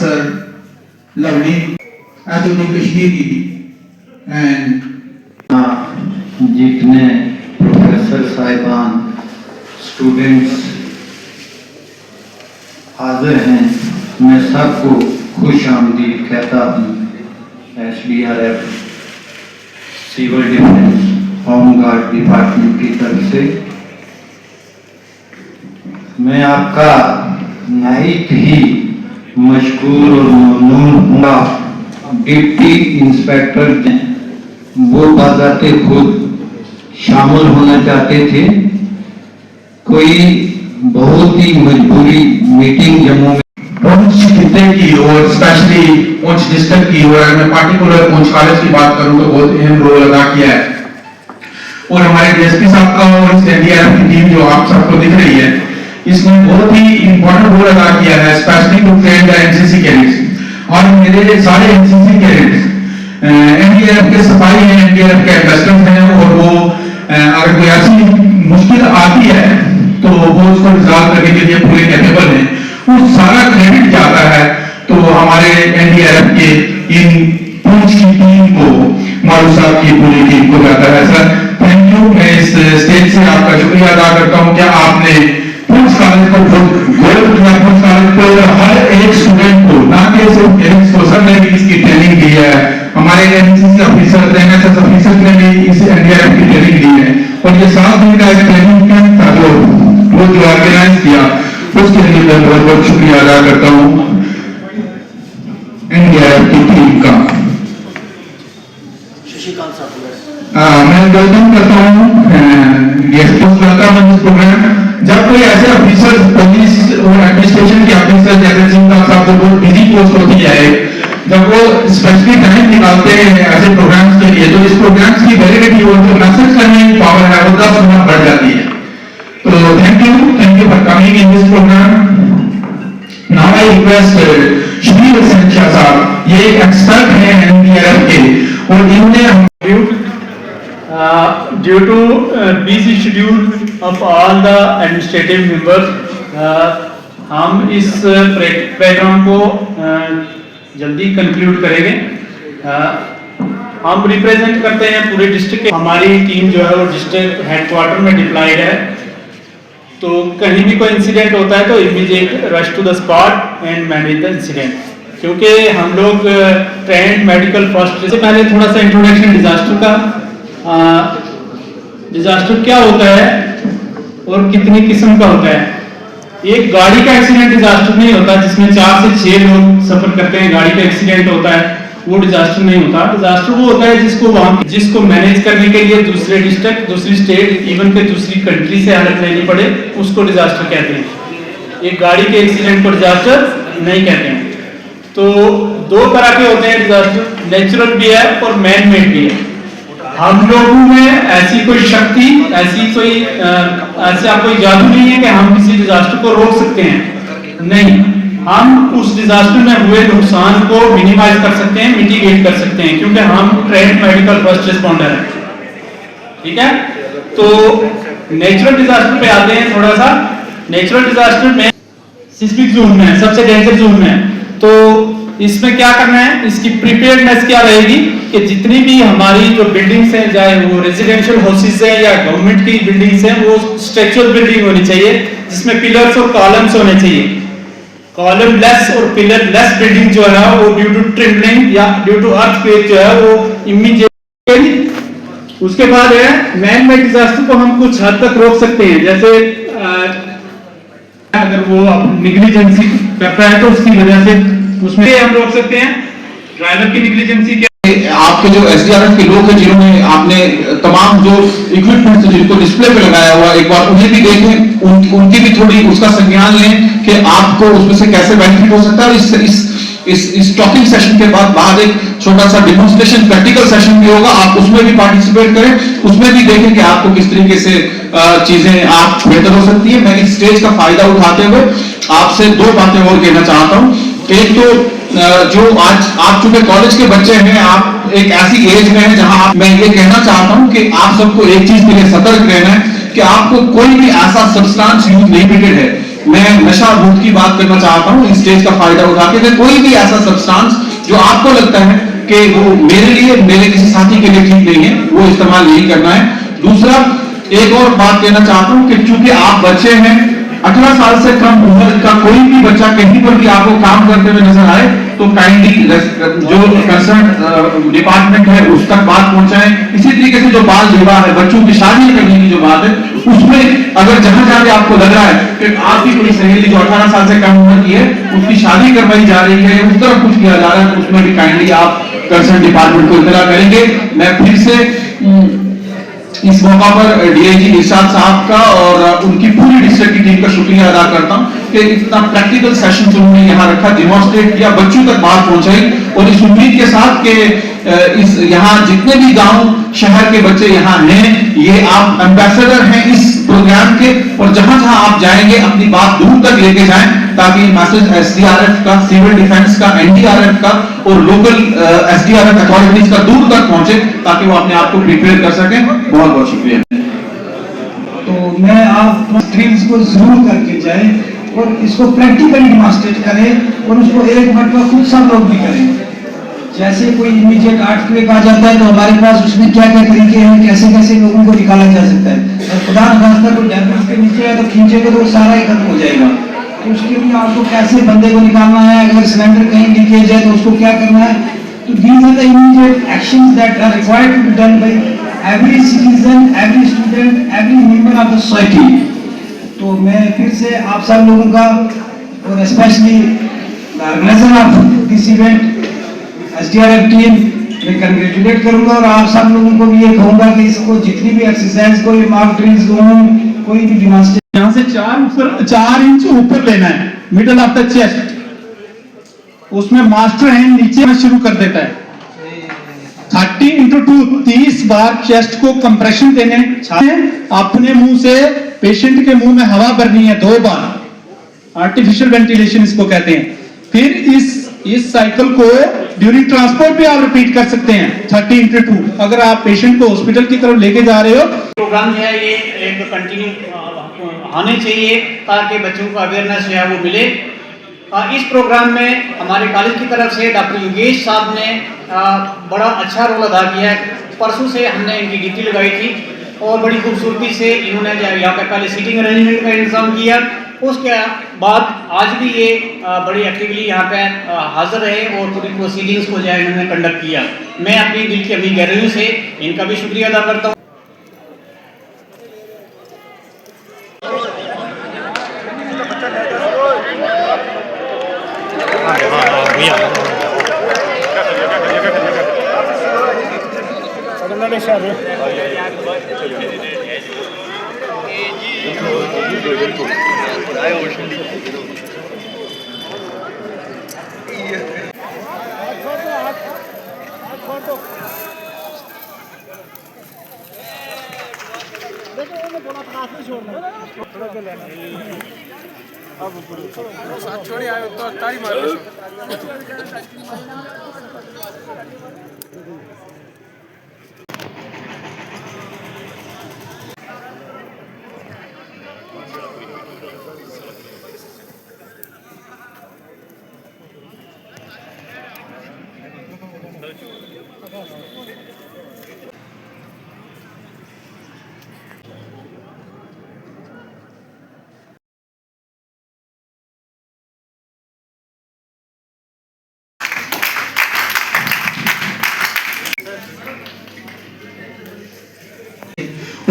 Professor Lovely Atul Kashmiri and जितने professor साहिबान students हाजिर हैं, मैं सबको खुश आमदीद कहता हूँ। SDRF civil defence home guard department की तरफ से मैं आपका नहायत ही मशकूर और ममनून हुआ। डिप्टी इंस्पेक्टर वो बाज़ाते खुद शामिल होना चाहते थे, कोई बहुत ही मजबूरी मीटिंग जम्मू में पुंछ खिते की और स्पेशली पुंछ डिस्ट्रिक्ट की, और मैं पार्टिकुलर पुंछ कॉलेज की बात करूं तो बहुत अहम रोल अदा किया है। और हमारे डीएसपी साहब का और एनडीआरएफ की टीम जो आप सबको दिख रही है, इसने बहुत ही इंपॉर्टेंट रोल अदा किया है, specially to train the NCC cadets. और मेरे सारे एनसीसी कैडेट्स एनडीआरएफ के सिपाही हैं, एनडीआरएफ के एम्बेसडर्स हैं, और वो अगर कोई ऐसी मुश्किल आती है तो वो उसको रिजॉल्व करने के लिए पूरे कैपेबल हैं। वो सारा क्रेडिट जाता है तो हमारे एनडीआरएफ के इन पुंछ की टीम को, मारू साहब की पूरी टीम को जाता है। Sir thank you. मैं इस स्टेज से आपका शुक्रिया अदा करता हूँ कि आपने पुंछ कॉलेज को गौरव किया। पुंछ कॉलेज को हर एक स्टूडेंट को, ना कि सिर्फ पेरेंट्स को, सब ने भी इसकी ट्रेनिंग दी है। हमारे एनसीसी ऑफिसर, एनएसएस ऑफिसर ने भी इस एनडीआरएफ की ट्रेनिंग दी है। और ये 7 दिन का एक ट्रेनिंग कैंप था जो ऑर्गेनाइज किया, उसके लिए मैं बहुत बहुत शुक्रिया अदा करता हूँ एनडीआरएफ की टीम का। मैं वेलकम करता हूँ प्रोग्राम। जब कोई ऐसे ऑफिसर, पुलिस और एडमिनिस्ट्रेशन के ऑफिसर जैसे सिंह साहब जो बहुत बिजी पोस्ट होती है, जब वो स्पेशली टाइम निकालते हैं ऐसे प्रोग्राम्स के लिए, तो इस प्रोग्राम्स की वैलिडिटी और जो मैसेज करने की पावर है वो 10 गुना बढ़ जाती है। तो thank you for coming in this programme. Now I request Shri Sankhya साहब, ये एक एक्सपर्ट है एनडीआरएफ के, और इन्होंने due to busy schedule of all the administrative members, हम इस प्रोग्राम को जल्दी कंक्लूड करेंगे। हम रिप्रेजेंट करते हैं पूरे डिस्ट्रिक्ट के, हमारी टीम जो है वो डिस्ट्रिक्ट हेडक्वार्टर में डिप्लॉयड है। तो कहीं भी कोई इंसिडेंट होता है तो immediate rush to the spot and manage the incident, क्योंकि हम लोग ट्रेंड मेडिकल फर्स्ट। से पहले थोड़ा सा इंट्रोडक्शन डिजास्टर का। डिजास्टर क्या होता है और कितनी किस्म का होता है। एक गाड़ी का एक्सीडेंट डिजास्टर नहीं होता जिसमें 4 से 6 लोग सफर करते हैं, गाड़ी का एक्सीडेंट होता है, वो डिजास्टर नहीं होता। डिजास्टर वो होता है जिसको मैनेज करने के लिए दूसरे डिस्ट्रिक्ट, दूसरी स्टेट, इवन के दूसरी कंट्री से हेल्प लेनी पड़े, उसको डिजास्टर कहते हैं। एक गाड़ी के एक्सीडेंट को डिजास्टर नहीं कहते हैं। तो 2 तरह के होते हैं डिजास्टर, नेचुरल भी है और मैन मेड भी है। हम लोगों में ऐसी कोई शक्ति, ऐसा कोई जादू नहीं है कि हम किसी डिजास्टर को रोक सकते हैं, नहीं। हम उस डिजास्टर में हुए नुकसान को मिनिमाइज कर सकते हैं, मिटिगेट कर सकते हैं, क्योंकि हम ट्रेंड मेडिकल फर्स्ट रिस्पॉन्डर हैं। ठीक है, तो नेचुरल डिजास्टर पे आते हैं थोड़ा सा। नेचुरल डिजास्टर में सिस्मिक जोन में, सबसे डेंजर जोन में, तो इसमें क्या करना है, इसकी प्रिपेयर्डनेस क्या रहेगी कि जितनी भी हमारी जो बिल्डिंग्स हैं, चाहे वो रेजिडेंशियल हाउसेस हैं या गवर्नमेंट की बिल्डिंग्स हैं, वो स्ट्रक्चरल बिल्डिंग होनी चाहिए जिसमें पिलर्स और कॉलम्स होने चाहिए। कॉलम लेस और पिलर लेस बिल्डिंग जो है वो ड्यू टू ट्रिम्बलिंग या ड्यू टू अर्थक्वेक जो है वो इमीडिएटली। उसके बाद है मैन मेड डिजास्टर को हम कुछ हद तक रोक सकते हैं, जैसे अगर वो नेग्लिजेंसी करता है तो उसकी वजह से उसमें हम रोक सकते हैं। ड्राइवर की नेग्लिजेंसी क्या, आपके जो एसडीआरएफ के लोग हैं जिन्होंने आपने तमाम जो इक्विपमेंट जिनको डिस्प्ले पे लगाया हुआ, एक बार उन्हें भी देखें, उनकी भी थोड़ी उसका संज्ञान लें कि आपको उसमें से कैसे बेनिफिट हो सकता है। इस टॉकिंग सेशन के बाद एक छोटा सा डेमोन्स्ट्रेशन प्रैक्टिकल सेशन भी होगा, आप उसमें भी पार्टिसिपेट करें, उसमें भी देखें कि आपको किस तरीके से चीजें आप बेहतर हो सकती है। मैं इस स्टेज का फायदा उठाते हुए आपसे 2 बातें और कहना चाहता हूँ। एक तो जो आज आप चूंकि कॉलेज के बच्चे हैं, आप एक ऐसी एज में हैं जहां मैं ये कहना चाहता हूं कि आप सबको एक चीज के लिए सतर्क रहना है कि आपको कोई भी ऐसा सब्सटेंस यूज लिमिटेड है मैं नशा मुक्त की बात करना चाहता हूं, इस स्टेज का फायदा उठा के कोई भी ऐसा सब्सटेंस जो आपको लगता है कि वो मेरे लिए, मेरे किसी साथी के लिए ठीक नहीं है, वो इस्तेमाल नहीं करना है। दूसरा, एक और बात कहना चाहता हूं कि चूंकि आप बच्चे हैं, 18 साल से कम उम्र का कोई भी बच्चा कहीं पर भी आपको काम करते हुए नजर आए तो काइंडली जो कंसर्न डिपार्टमेंट है उस तक बात पहुंचाएं। इसी तरीके से जो बाल विवाह है, बच्चों की शादी करने की जो बात है, उसमें अगर जहां जहां भी आपको लग रहा है कि आपकी कोई सहेली जो 18 साल से कम उम्र की है उसकी शादी करवाई जा रही है, उस तरफ कुछ किया जा रहा है, तो उसमें भी काइंडली आप कंसर्न डिपार्टमेंट को इत्तला करेंगे। मैं फिर से इस मौका पर डीआईजी इरशाद साहब का और उनकी पूरी डिस्ट्रिक्ट की टीम का शुक्रिया अदा करता हूं कि इतना प्रैक्टिकल सेशन उन्होंने यहां रखा, डेमोन्स्ट्रेट किया, बच्चों तक बात पहुंचाई, और इस उम्मीद के साथ कि इस यहां जितने भी गांव शहर के बच्चे यहां हैं, ये आप एम्बेसडर हैं इस प्रोग्राम के, और जहां जहां आप जाएंगे अपनी बात दूर तक लेके जाएं ताकि मैसेज एसडीआरएफ का, सिविल डिफेंस का, एनडीआरएफ का और लोकल एसडीआरएफ अथॉरिटीज का दूर तक पहुंचे ताकि वो अपने आप को प्रिपेयर कर सकें। बहुत बहुत शुक्रिया। तो मैं आप स्ट्रीम्स को जरूर करके जाए और इसको प्रैक्टिकली डिमॉन्स्ट्रेट करें और उसको एक मरतबा खुद सब लोग भी करें। जैसे कोई इमीडिएट अर्थक्वेक आ जाता है तो हमारे पास उसमें क्या क्या तरीके हैं, कैसे कैसे लोगों को निकाला जा सकता है। और खुदा न खास्ता कोई डैमेज के नीचे है तो खींचेगा तो सारा ही खत्म हो जाएगा। तो उसके लिए आपको कैसे बंदे को निकालना है, अगर सिलेंडर कहीं लीकेज है तो उसको क्या करना है। तो these are the immediate actions that are required to be done by every citizen, every student, every member of the society. तो मैं फिर से आप सब लोगों का और specially organiser of this event SDRF team मैं कंग्रेचुलेट करूंगा, और आप सब लोगों को भी ये कहूंगा कि इसको जितनी भी एक्सरसाइज, कोई मॉक ड्रिल्स हो, कोई भी डिमॉन्स्ट्रेशन, यहाँ से 4 इंच ऊपर लेना है, मिडल ऑफ द चेस्ट। उसमें मास्टर हैंड नीचे शुरू कर देता है। 30x2 30 बार चेस्ट को कंप्रेशन देने, अपने मुंह से पेशेंट के मुंह में हवा भरनी है 2 बार, आर्टिफिशियल वेंटिलेशन इसको कहते हैं। फिर इस साइकिल को ड्यूरिंग ट्रांसपोर्ट भी आप रिपीट कर सकते हैं 30x2, अगर आप पेशेंट को हॉस्पिटल की तरफ लेके जा रहे हो। प्रोग्राम जो है ये एक कंटिन्यू होने चाहिए ताकि बच्चों को अवेयरनेस जो है वो मिले। इस प्रोग्राम में हमारे कॉलेज की तरफ से डॉक्टर योगेश साहब ने बड़ा अच्छा रोल अदा किया है। परसों से हमने इनकी ड्यूटी लगाई थी और बड़ी खूबसूरती से इन्होंने यहाँ पे पहले सीटिंग अरेंजमेंट का इंतजाम किया, उसके बाद आज भी ये बड़ी एक्टिवली यहाँ पे हाजिर रहे और पूरी प्रोसीडिंग्स को जो है इन्होंने कंडक्ट किया। मैं अपनी दिल की अभी गहराइयों से इनका भी शुक्रिया अदा करता हूँ।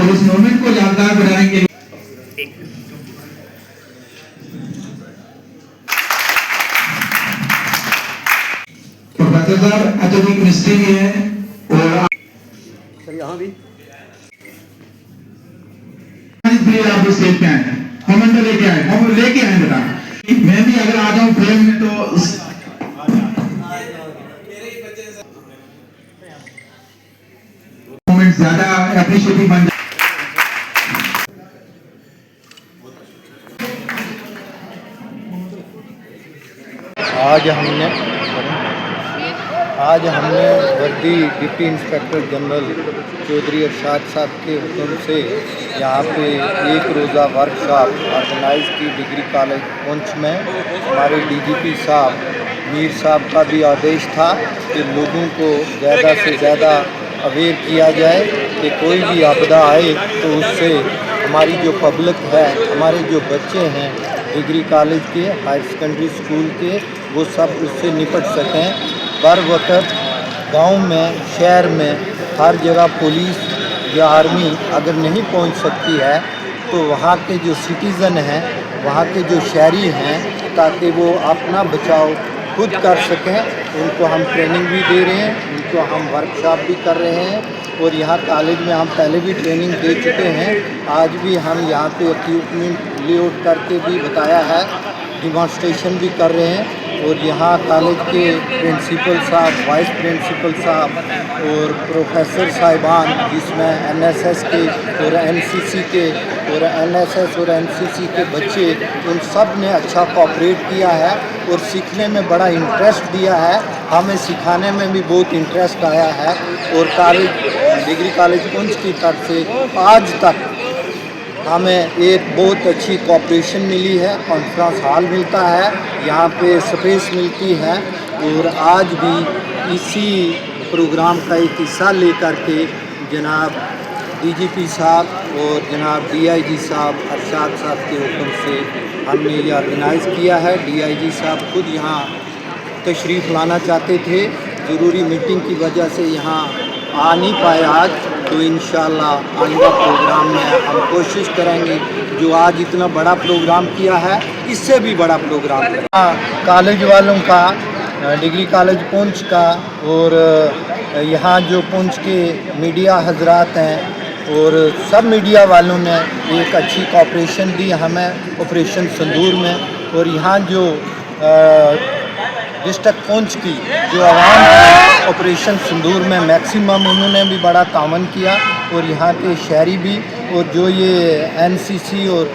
और इस मोमेंट को यादगार बनाने के लिए प्रोफेसर साहब एटॉमिक मिनिस्ट्री भी है और सर यहाँ भी आप स्टेज पे आए, हम अंदर लेके आए, हम लेके आए बेटा। मैं भी अगर आ जाऊं फ्रेम में तो मोमेंट ज्यादा एप्रिशिएटिव बन जाए। आज हमने आज हमने वर्दी deputy inspector general Chaudhary Arshad साहब के हुक्म से यहाँ पे एक रोज़ा वर्कशॉप ऑर्गेनाइज की डिग्री कॉलेज पुंछ में। हमारे डीजीपी साहब मीर साहब का भी आदेश था कि लोगों को ज़्यादा से ज़्यादा अवेयर किया जाए कि कोई भी आपदा आए तो उससे हमारी जो पब्लिक है, हमारे जो बच्चे हैं डिग्री कॉलेज के, हायर सेकेंडरी स्कूल के, वो सब उससे निपट सकें। बर वक्त गांव में, शहर में हर जगह पुलिस या आर्मी अगर नहीं पहुंच सकती है तो वहाँ के जो सिटीज़न हैं, वहाँ के जो शहरी हैं, ताकि वो अपना बचाव खुद कर सकें, उनको हम ट्रेनिंग भी दे रहे हैं, उनको हम वर्कशॉप भी कर रहे हैं। और यहाँ कॉलेज में हम पहले भी ट्रेनिंग दे चुके हैं। आज भी हम यहाँ पे इक्विपमेंट लेआउट करके भी बताया है, डिमॉन्स्ट्रेशन भी कर रहे हैं। और यहाँ कॉलेज के प्रिंसिपल साहब, वाइस प्रिंसिपल साहब और प्रोफेसर साहिबान, जिसमें एनएसएस के और एनसीसी के और एनएसएस और एनसीसी के बच्चे, उन सब ने अच्छा कोऑपरेट किया है और सीखने में बड़ा इंटरेस्ट दिया है। हमें सिखाने में भी बहुत इंटरेस्ट आया है। और कॉलेज डिग्री कॉलेज पुंछ की तरफ से आज तक हमें एक बहुत अच्छी कोऑपरेशन मिली है। कॉन्फ्रेंस हॉल मिलता है, यहाँ पे स्पेस मिलती है। और आज भी इसी प्रोग्राम का एक हिस्सा लेकर के जनाब डीजीपी साहब और जनाब डीआईजी साहब अरशाद साहब के हुक्म से हमने ये ऑर्गेनाइज़ किया है। डीआईजी साहब खुद यहाँ तशरीफ़ लाना चाहते थे, ज़रूरी मीटिंग की वजह से यहाँ आ नहीं पाए आज। तो इंशाअल्लाह आइंदा प्रोग्राम में हम कोशिश करेंगे, जो आज इतना बड़ा प्रोग्राम किया है इससे भी बड़ा प्रोग्राम करें। कॉलेज वालों का, डिग्री कॉलेज पुंछ का, और यहाँ जो पुंछ के मीडिया हजरात हैं और सब मीडिया वालों ने एक अच्छी कोऑपरेशन दी हमें ऑपरेशन संदूर में। और यहाँ जो डिस्ट्रिक्ट पुंछ की जो आवाम है ऑपरेशन सिंदूर में मैक्सिमम उन्होंने भी बड़ा तावन किया। और यहाँ के शहरी भी, और जो ये एनसीसी और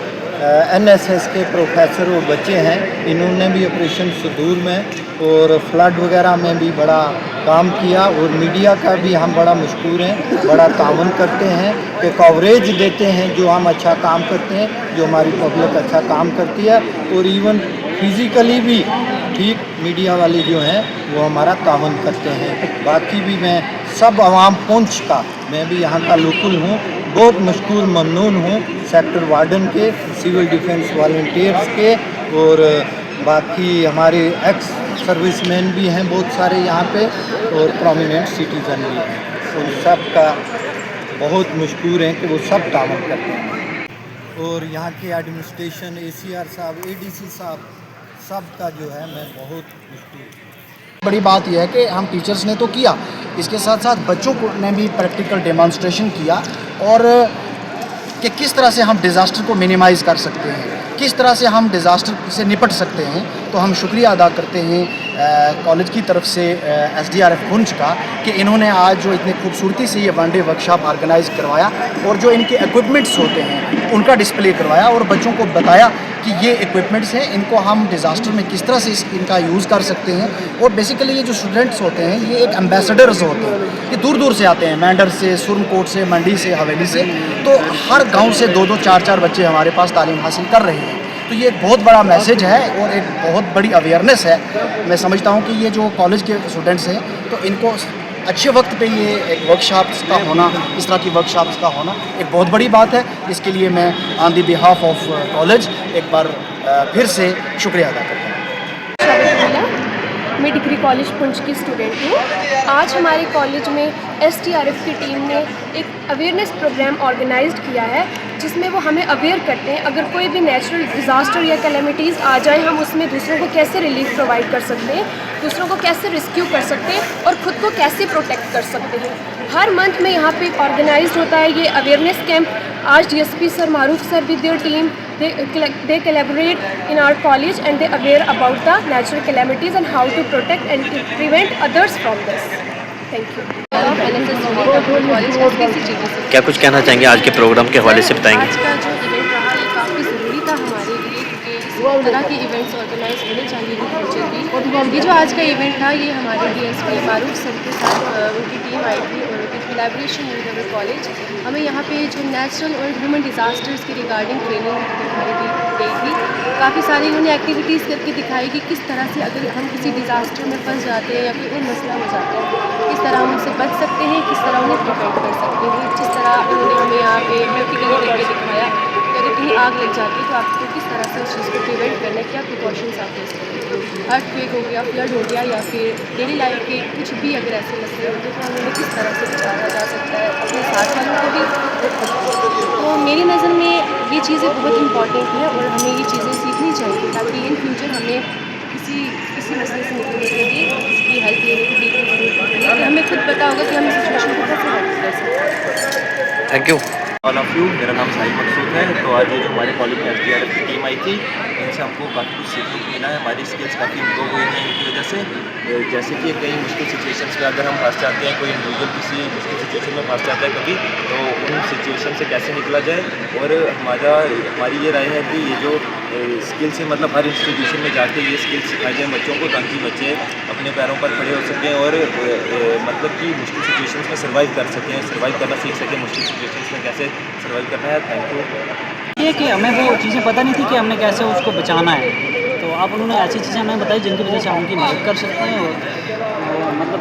एनएसएस के प्रोफेसर और बच्चे हैं, इन्होंने भी ऑपरेशन सिंदूर में और फ्लड वगैरह में भी बड़ा काम किया। और मीडिया का भी हम बड़ा मशकूर हैं, बड़ा तावन करते हैं कि कवरेज देते हैं जो हम अच्छा काम करते हैं, जो हमारी पब्लिक अच्छा काम करती है। और इवन फिज़िकली भी ठीक मीडिया वाले जो हैं वो हमारा तावन करते हैं। बाकी भी मैं सब आवाम पुंछ का, मैं भी यहाँ का लोकल हूँ, बहुत मशकूर ममनून हूँ सेक्टर वार्डन के, सिविल डिफेंस वॉलंटियर्स के, और बाकी हमारे एक्स सर्विसमैन भी हैं बहुत सारे यहाँ पे, और प्रोमिनेंट सिटीज़न भी हैं। उन सब का बहुत मशकूर हैं कि वो सब तावन करते हैं। और यहाँ के एडमिनिस्ट्रेशन, ACR साहब, ADC साहब, सब का जो है मैं बहुत मशकूर। बड़ी बात यह है कि हम टीचर्स ने तो किया, इसके साथ साथ बच्चों को ने भी प्रैक्टिकल डेमॉन्स्ट्रेशन किया, और कि किस तरह से हम डिज़ास्टर को मिनिमाइज़ कर सकते हैं, किस तरह से हम डिज़ास्टर से निपट सकते हैं। तो हम शुक्रिया अदा करते हैं कॉलेज की तरफ से SDRF पुंछ का कि इन्होंने आज जो इतनी खूबसूरती से ये वन डे वर्कशॉप ऑर्गेनाइज़ करवाया, और जो इनके इक्विपमेंट्स होते हैं उनका डिस्प्ले करवाया, और बच्चों को बताया कि ये इक्विपमेंट्स हैं, इनको हम डिज़ास्टर में किस तरह से इनका यूज़ कर सकते हैं। और बेसिकली ये जो स्टूडेंट्स होते हैं ये एक एम्बेसडर्स होते हैं, ये दूर दूर से आते हैं, मेंढर से, सुरनकोट से, मंडी से, हवेली से। तो हर गांव से 2-2, 4-4 बच्चे हमारे पास तालीम हासिल कर रहे हैं। तो ये एक बहुत बड़ा मैसेज है और एक बहुत बड़ी अवेयरनेस है। मैं समझता हूँ कि ये जो कॉलेज के स्टूडेंट्स हैं तो इनको अच्छे वक्त पे ये एक वर्कशॉप्स का होना, इस तरह की वर्कशॉप्स का होना एक बहुत बड़ी बात है। इसके लिए मैं on the behalf of college एक बार फिर से शुक्रिया अदा करता हूँ। मैं डिग्री कॉलेज पुंछ की स्टूडेंट हूँ। आज हमारे कॉलेज में SDRF की टीम ने एक अवेयरनेस प्रोग्राम ऑर्गेनाइज्ड किया है, जिसमें वो हमें अवेयर करते हैं अगर कोई भी नेचुरल डिज़ास्टर या कैलेमिटीज़ आ जाए, हम उसमें दूसरों को कैसे रिलीफ प्रोवाइड कर सकते हैं, दूसरों को कैसे रेस्क्यू कर सकते हैं और ख़ुद को कैसे प्रोटेक्ट कर सकते हैं। हर मंथ में यहाँ पे ऑर्गेनाइज्ड होता है ये अवेयरनेस कैंप। आज DSP sir, Maroof sir with their team, they collaborate in our college and they aware about the natural calamities and how to protect and to prevent others from this. Thank you. क्या कुछ कहना चाहेंगे आज के programme के हवाले से बताएंगे? आज का जो इवेंट रहा ये काफ़ी ज़रूरी था हमारे लिए, क्योंकि इस तरह के इवेंट्स ऑर्गेनाइज होने चाहिए इन फ्यूचर भी। ये जो आज का इवेंट था ये हमारे डीएसपी मारूफ सर के साथ उनकी टीम आई थी और उनकी कोलैबोरेशन हुई अवर कॉलेज। हमें यहाँ पे जो नेचुरल और ह्यूमन डिज़ास्टर्स के रिगार्डिंग ट्रेनिंग दिखाई गई थी। काफ़ी सारी उन्होंने एक्टिविटीज़ करके दिखाई कि किस तरह से अगर हम किसी डिज़ास्टर में फंस जाते हैं या कोई और मसला हो जाता है किस तरह हम उससे बच सकते हैं, किस तरह उन्हें प्रिवेंट कर सकते हैं। जिस तरह उन्होंने हमें यहाँ पे प्रैक्टिकली करके दिखाया कि अगर कहीं आग लग जाती है तो आपको किस तरह से उस चीज़ को प्रिवेंट करना है, क्या प्रिकॉशंस आप ले सकते हैं। अर्थक्वेक हो गया, फ्लड हो गया या फिर डेली लाइफ के कुछ भी अगर ऐसे मसले होते हैं तो हमें किस तरह से बचाया जा सकता है अपने साथ वालों को भी और खुद को। तो मेरी नज़र में ये चीज़ें बहुत इंपॉर्टेंट हैं और हमें ये चीज़ें सीखनी चाहिए ताकि इन फ्यूचर हमें किसी मसले से निकलने के लिए इसकी हेल्प लेने की बिल्कुल ज़रूरत नहीं है। हमें खुद पता होगा कि हम इस सिचुएशन को कैसे हैंडल कर सकते हैं। Thank you. All of you, मेरा नाम साहिब मकसूद है। तो आज ये जो हमारे कॉलेज में SDRF की टीम आई थी इनसे हमको काफ़ी कुछ सीखने को मिला है। हमारी स्किल्स काफ़ी इम्प्रूव हुई हैं इनकी वजह से। जैसे कि कई मुश्किल सिचुएशंस में अगर हम फंस जाते हैं, कोई इंडिविजुअल किसी मुश्किल सिचुएशन में फंस जाता है कभी, तो उन सिचुएशन से कैसे निकला जाए। और हमारी ये राय है कि ये जो स्किल्स है मतलब हर इंस्टीट्यूशन में जाके ये स्किल्स सिखाई जाए बच्चों को ताकि बच्चे अपने पैरों पर खड़े हो सकें और मतलब कि मुश्किल सिचुएशंस में सर्वाइव कर सकें, सर्वाइव करना सीख सकें। मुश्किल सिचुएशंस में कैसे सर्वाइव करना है। Thank you. ये कि हमें वो चीज़ें पता नहीं थी कि हमने कैसे उसको बचाना है, तो आप उन्होंने ऐसी चीज़ें हमें बताई जिनकी वजह से हम उनकी मदद कर सकते हैं और मतलब